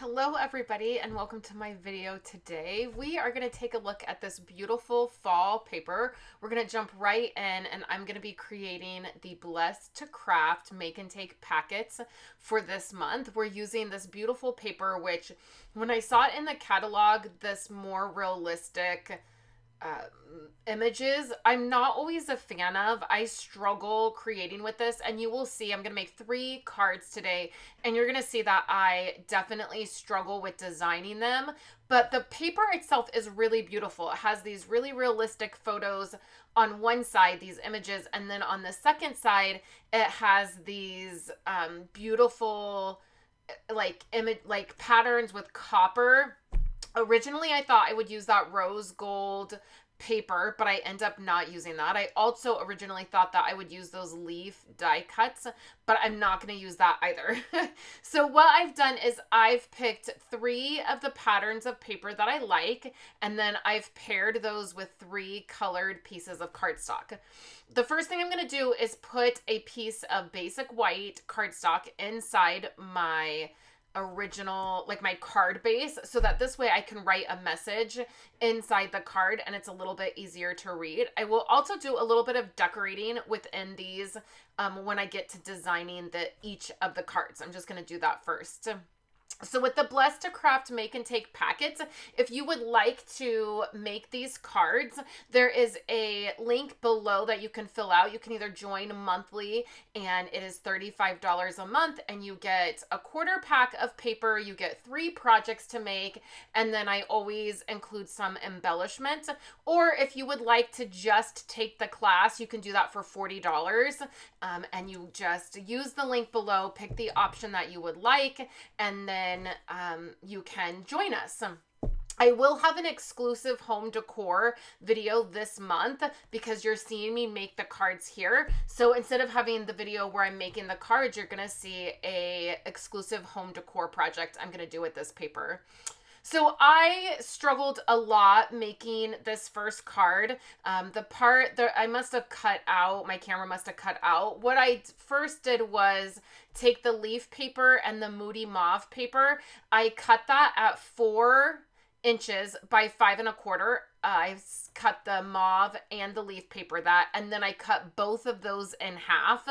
Hello everybody and welcome to my video today. We are going to take a look at this beautiful fall paper. We're going to jump right in and I'm going to be creating the Blessed to Craft make and take packets for this month. We're using this beautiful paper, which when I saw it in the catalog, this more realistic images, I'm not always a fan of. I struggle creating with this, and you will see I'm going to make 3 cards today, and you're going to see that I definitely struggle with designing them, but the paper itself is really beautiful. It has these really realistic photos on one side, these images, and then on the second side it has these beautiful like patterns with copper. Originally, I thought I would use that rose gold paper, but I end up not using that. I also originally thought that I would use those leaf die cuts, but I'm not going to use that either. So what I've done is I've picked 3 of the patterns of paper that I like, and then I've paired those with 3 colored pieces of cardstock. The first thing I'm going to do is put a piece of basic white cardstock inside my original, like my card base, so that this way I can write a message inside the card and it's a little bit easier to read. I will also do a little bit of decorating within these when I get to designing each of the cards. I'm just going to do that first. So with the Blessed to Craft make and take packets, if you would like to make these cards, there is a link below that you can fill out. You can either join monthly and it is $35 a month and you get a quarter pack of paper, you get 3 projects to make, and then I always include some embellishment. Or if you would like to just take the class, you can do that for $40 and you just use the link below, pick the option that you would like, and then you can join us. I will have an exclusive home decor video this month because you're seeing me make the cards here. So instead of having the video where I'm making the cards, you're going to see a exclusive home decor project I'm going to do with this paper. So I struggled a lot making this first card. The part that I must have cut out, my camera must have cut out. What I first did was take the leaf paper and the Moody Mauve paper. I cut that at 4 inches by 5 1/4. I cut the mauve and the leaf paper and then I cut both of those in half.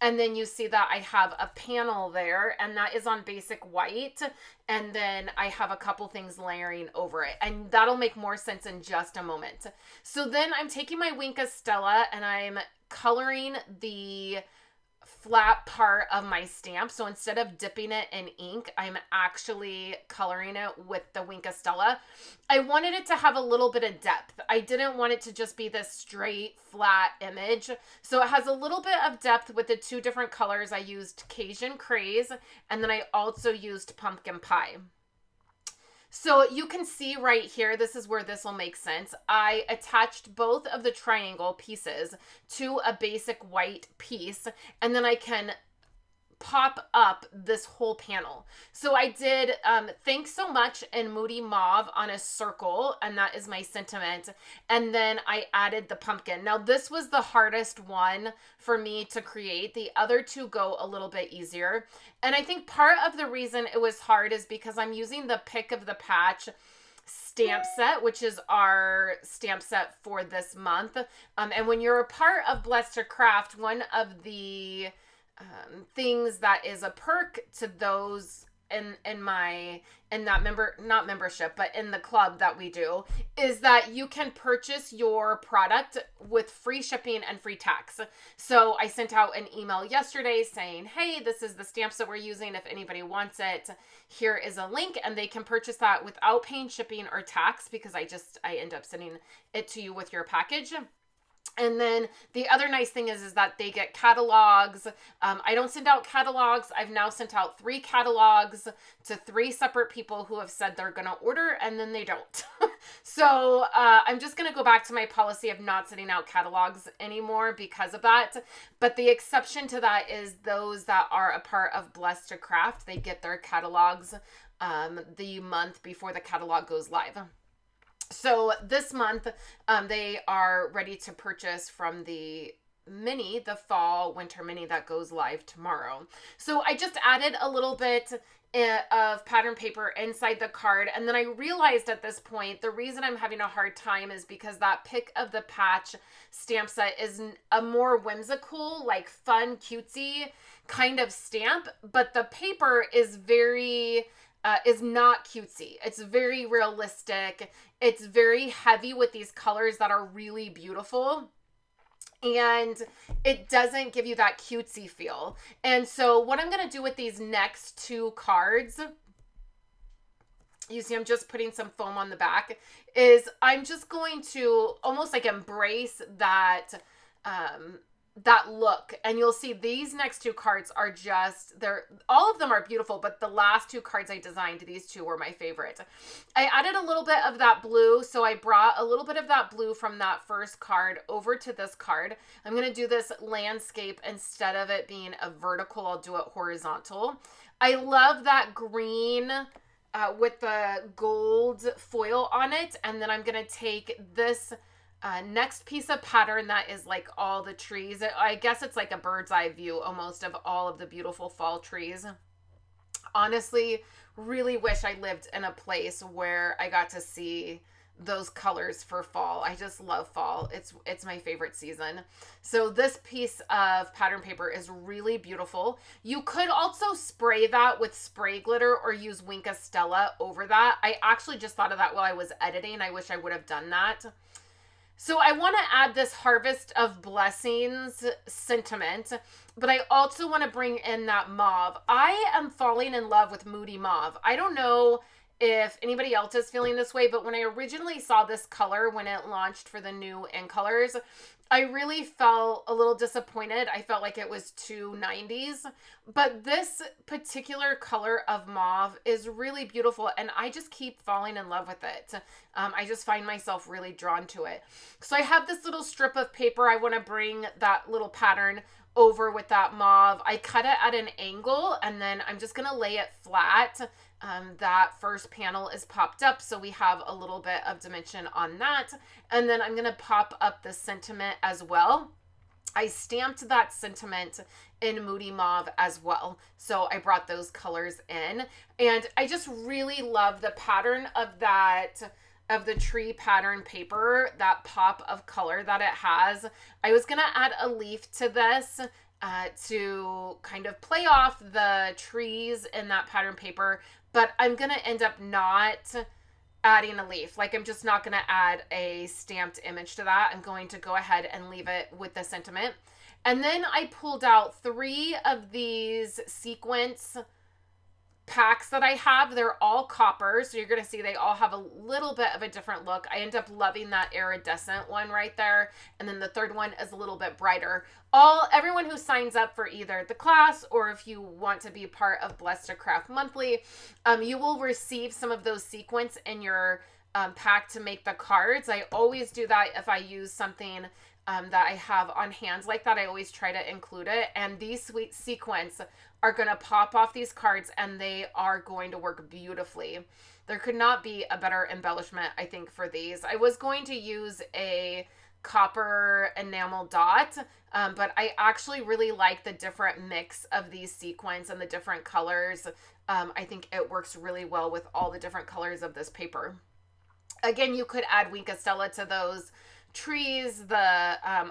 And then you see that I have a panel there, and that is on basic white. And then I have a couple things layering over it, and that'll make more sense in just a moment. So then I'm taking my Wink Stella and I'm coloring the flat part of my stamp. So instead of dipping it in ink, I'm actually coloring it with the Wink Stella. I wanted it to have a little bit of depth. I didn't want it to just be this straight flat image. So it has a little bit of depth with the 2 different colors. I used Cajun Craze, and then I also used Pumpkin Pie. So you can see right here, this is where this will make sense. I attached both of the triangle pieces to a basic white piece, and then I can pop up this whole panel. So I did Thanks So Much in Moody Mauve on a circle, and that is my sentiment. And then I added the pumpkin. Now this was the hardest one for me to create. The other 2 go a little bit easier. And I think part of the reason it was hard is because I'm using the Pick of the Patch stamp set, which is our stamp set for this month. And when you're a part of Blessed to Craft, one of the things that is a perk to those in that not membership, but in the club that we do, is that you can purchase your product with free shipping and free tax. So I sent out an email yesterday saying, hey, this is the stamps that we're using. If anybody wants it, here is a link, and they can purchase that without paying shipping or tax, because I end up sending it to you with your package. And then the other nice thing is that they get catalogs. I don't send out catalogs. I've now sent out 3 catalogs to 3 separate people who have said they're going to order, and then they don't. So I'm just going to go back to my policy of not sending out catalogs anymore because of that. But the exception to that is those that are a part of Blessed to Craft. They get their catalogs the month before the catalog goes live. So this month, they are ready to purchase from the mini, the fall winter mini that goes live tomorrow. So I just added a little bit of pattern paper inside the card, and then I realized at this point the reason I'm having a hard time is because that Pick of the Patch stamp set is a more whimsical, like fun, cutesy kind of stamp, but the paper is very is not cutesy. It's very realistic. It's very heavy with these colors that are really beautiful, and it doesn't give you that cutesy feel. And so what I'm going to do with these next two cards, you see I'm just putting some foam on the back, is I'm just going to almost like embrace that that look. And you'll see these next two cards are just, they're, all of them are beautiful, but the last two cards I designed, these two were my favorite. I added a little bit of that blue, so I brought a little bit of that blue from that first card over to this card. I'm going to do this landscape instead of it being a vertical, I'll do it horizontal. I love that green with the gold foil on it, and then I'm going to take this next piece of pattern that is like all the trees. I guess it's like a bird's eye view almost of all of the beautiful fall trees. Honestly, really wish I lived in a place where I got to see those colors for fall. I just love fall. It's my favorite season. So this piece of pattern paper is really beautiful. You could also spray that with spray glitter or use Wink Stella over that. I actually just thought of that while I was editing. I wish I would have done that. So I want to add this Harvest of Blessings sentiment, but I also want to bring in that mauve. I am falling in love with Moody Mauve. I don't know if anybody else is feeling this way, but when I originally saw this color when it launched for the new In Colors, I really felt a little disappointed. I felt like it was too 90s, but this particular color of mauve is really beautiful, and I just keep falling in love with it. I just find myself really drawn to it. So I have this little strip of paper. I want to bring that little pattern over with that mauve. I cut it at an angle, and then I'm just going to lay it flat. That first panel is popped up, so we have a little bit of dimension on that. And then I'm going to pop up the sentiment as well. I stamped that sentiment in Moody Mauve as well, so I brought those colors in. And I just really love the pattern of that, of the tree pattern paper, that pop of color that it has. I was going to add a leaf to this to kind of play off the trees in that pattern paper, but I'm going to end up not adding a leaf. Like, I'm just not going to add a stamped image to that. I'm going to go ahead and leave it with the sentiment. And then I pulled out 3 of these sequence packs that I have. They're all copper, so you're going to see they all have a little bit of a different look. I end up loving that iridescent one right there, and then the third one is a little bit brighter. Everyone who signs up for either the class or if you want to be part of Blessed to Craft Monthly, you will receive some of those sequins in your pack to make the cards. I always do that if I use something that I have on hand like that. I always try to include it, and these sweet sequins are going to pop off these cards, and they are going to work beautifully. There could not be a better embellishment, I think, for these. I was going to use a copper enamel dot, but I actually really like the different mix of these sequins and the different colors. I think it works really well with all the different colors of this paper. Again, you could add Wink Stella to those trees,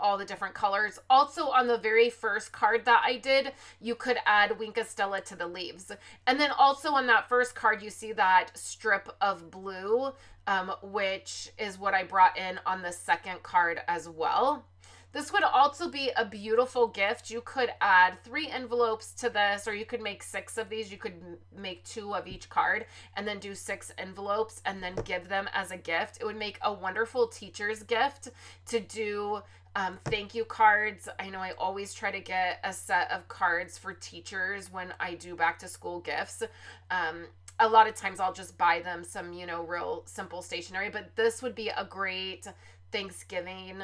all the different colors. Also, on the very first card that I did, you could add Wink Stella to the leaves. And then also on that first card, you see that strip of blue, which is what I brought in on the second card as well. This would also be a beautiful gift. You could add 3 envelopes to this, or you could make 6 of these. You could make 2 of each card and then do 6 envelopes and then give them as a gift. It would make a wonderful teacher's gift to do thank you cards. I know I always try to get a set of cards for teachers when I do back to school gifts. A lot of times I'll just buy them some, real simple stationery, but this would be a great Thanksgiving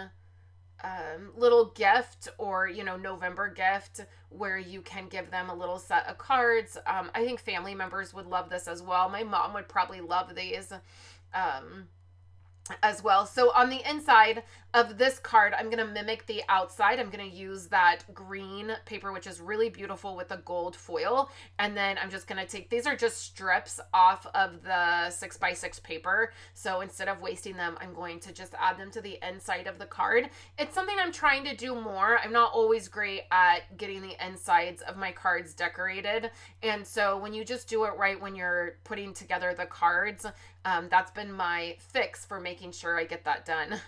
little gift, or November gift, where you can give them a little set of cards. I think family members would love this as well. My mom would probably love these. as well. So on the inside of this card, I'm going to mimic the outside. I'm going to use that green paper, which is really beautiful with the gold foil. And then I'm just going to take, these are just strips off of the 6x6 paper. So instead of wasting them, I'm going to just add them to the inside of the card. It's something I'm trying to do more. I'm not always great at getting the insides of my cards decorated. And so when you just do it right when you're putting together the cards, that's been my fix for making sure I get that done.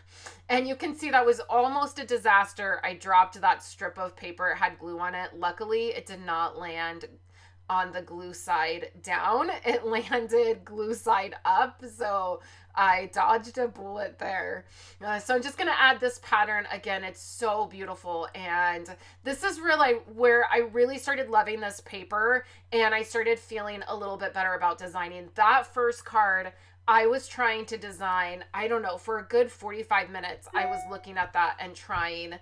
And you can see that was almost a disaster. I dropped that strip of paper. It had glue on it. Luckily, it did not land on the glue side down. It landed glue side up. So I dodged a bullet there. So I'm just going to add this pattern again. It's so beautiful. And this is really where I really started loving this paper. And I started feeling a little bit better about designing. That first card, I was trying to design, I don't know, for a good 45 minutes, I was looking at that and trying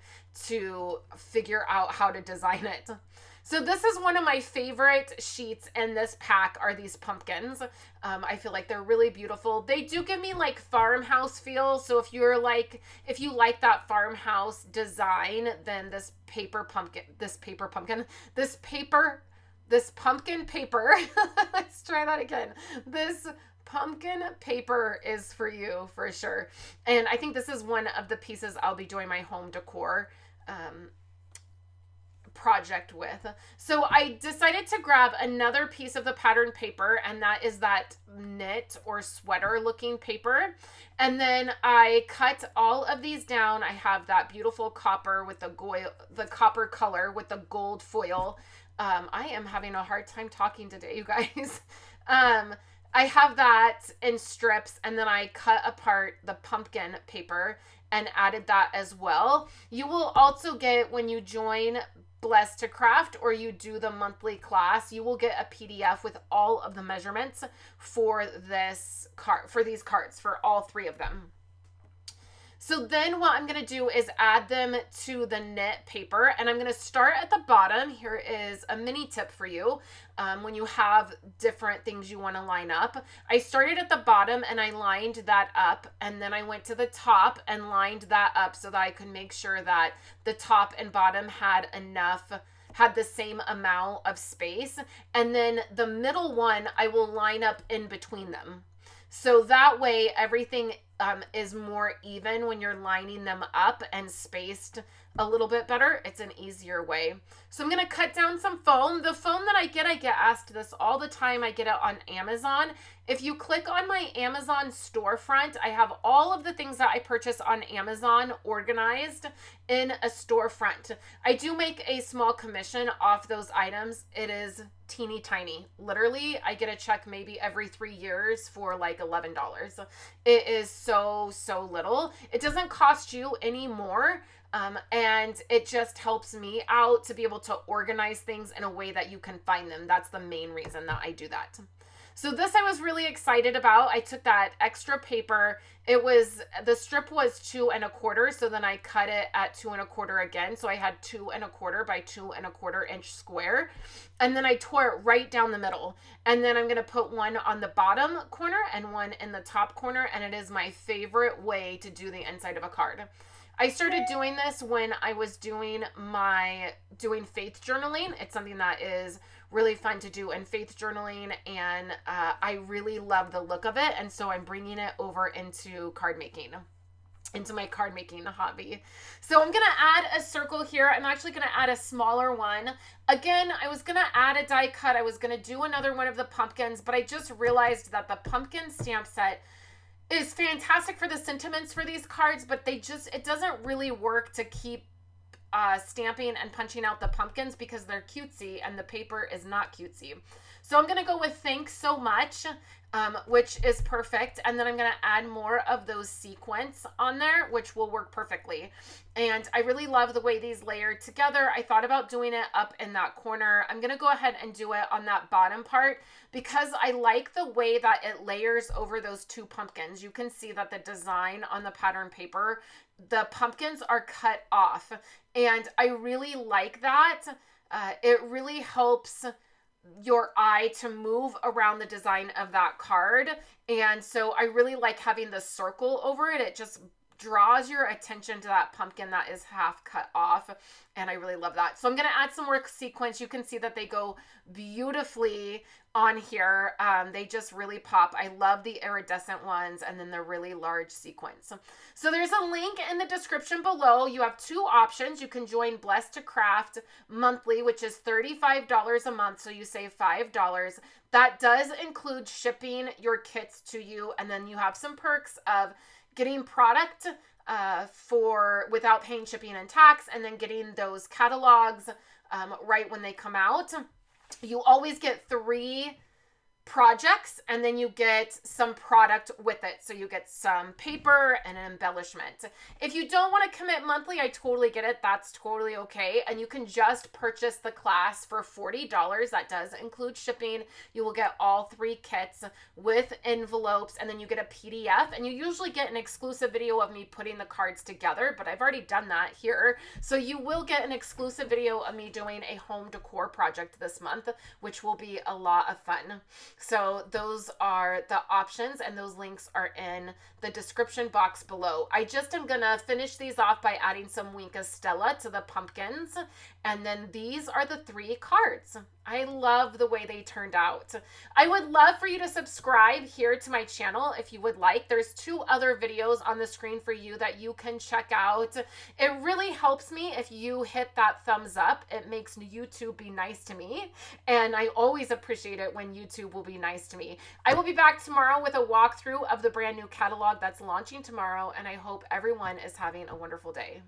to figure out how to design it. So this is one of my favorite sheets in this pack are these pumpkins. I feel like they're really beautiful. They do give me like farmhouse feel. So if you like that farmhouse design, then this pumpkin paper, let's try that again. This pumpkin paper is for you for sure. And I think this is one of the pieces I'll be doing my home decor project with. So I decided to grab another piece of the pattern paper, and that is that knit or sweater looking paper. And then I cut all of these down. I have that beautiful copper with the copper color with the gold foil. I am having a hard time talking today, you guys. I have that in strips, and then I cut apart the pumpkin paper and added that as well. You will also get, when you join Blessed to Craft or you do the monthly class, you will get a PDF with all of the measurements for this card, for these cards, for all three of them. So then what I'm going to do is add them to the knit paper, and I'm going to start at the bottom. Here is a mini tip for you when you have different things you want to line up. I started at the bottom and I lined that up, and then I went to the top and lined that up so that I could make sure that the top and bottom had the same amount of space. And then the middle one, I will line up in between them. So that way everything is more even when you're lining them up and spaced a little bit better. It's an easier way. So I'm going to cut down some foam. The foam that I get asked this all the time. I get it on Amazon. If you click on my Amazon storefront, I have all of the things that I purchase on Amazon organized in a storefront. I do make a small commission off those items. It is teeny tiny. Literally, I get a check maybe every 3 years for like $11. It is so little. It doesn't cost you any more. And it just helps me out to be able to organize things in a way that you can find them. That's the main reason that I do that. So this I was really excited about. I took that extra paper. The strip was 2 1/4. So then I cut it at 2 1/4 again. So I had 2 1/4 by 2 1/4 inch square. And then I tore it right down the middle. And then I'm going to put one on the bottom corner and one in the top corner. And it is my favorite way to do the inside of a card. I started doing this when I was doing faith journaling. It's something that is really fun to do in faith journaling, and I really love the look of it, and so I'm bringing it over into my card making hobby. So I'm going to add a circle here. I'm actually going to add a smaller one. Again, I was going to add a die cut. I was going to do another one of the pumpkins, but I just realized that the pumpkin stamp set is fantastic for the sentiments for these cards, but it doesn't really work to keep stamping and punching out the pumpkins because they're cutesy and the paper is not cutesy. So I'm going to go with thanks so much, which is perfect. And then I'm going to add more of those sequins on there, which will work perfectly. And I really love the way these layered together. I thought about doing it up in that corner. I'm going to go ahead and do it on that bottom part because I like the way that it layers over those 2 pumpkins. You can see that the design on the pattern paper, the pumpkins are cut off. And I really like that. It really helps your eye to move around the design of that card. And so I really like having the circle over it. It just draws your attention to that pumpkin that is half cut off, and I really love that. So I'm going to add some more sequins. You can see that they go beautifully on here. They just really pop. I love the iridescent ones and then the really large sequins. So there's a link in the description below. You have two options. You can join Blessed to Craft monthly, which is $35 a month, so you save $5. That does include shipping your kits to you, and then you have some perks of getting product for without paying shipping and tax, and then getting those catalogs right when they come out. You always get 3 projects, and then you get some product with it. So you get some paper and an embellishment. If you don't want to commit monthly, I totally get it. That's totally okay. And you can just purchase the class for $40. That does include shipping. You will get all 3 kits with envelopes, and then you get a PDF, and you usually get an exclusive video of me putting the cards together, but I've already done that here. So you will get an exclusive video of me doing a home decor project this month, which will be a lot of fun. So those are the options, and those links are in the description box below. I just am going to finish these off by adding some Winka Stella to the pumpkins, and then these are the 3 cards. I love the way they turned out. I would love for you to subscribe here to my channel if you would like. There's 2 other videos on the screen for you that you can check out. It really helps me if you hit that thumbs up. It makes YouTube be nice to me, and I always appreciate it when YouTube will be nice to me. I will be back tomorrow with a walkthrough of the brand new catalog that's launching tomorrow, and I hope everyone is having a wonderful day.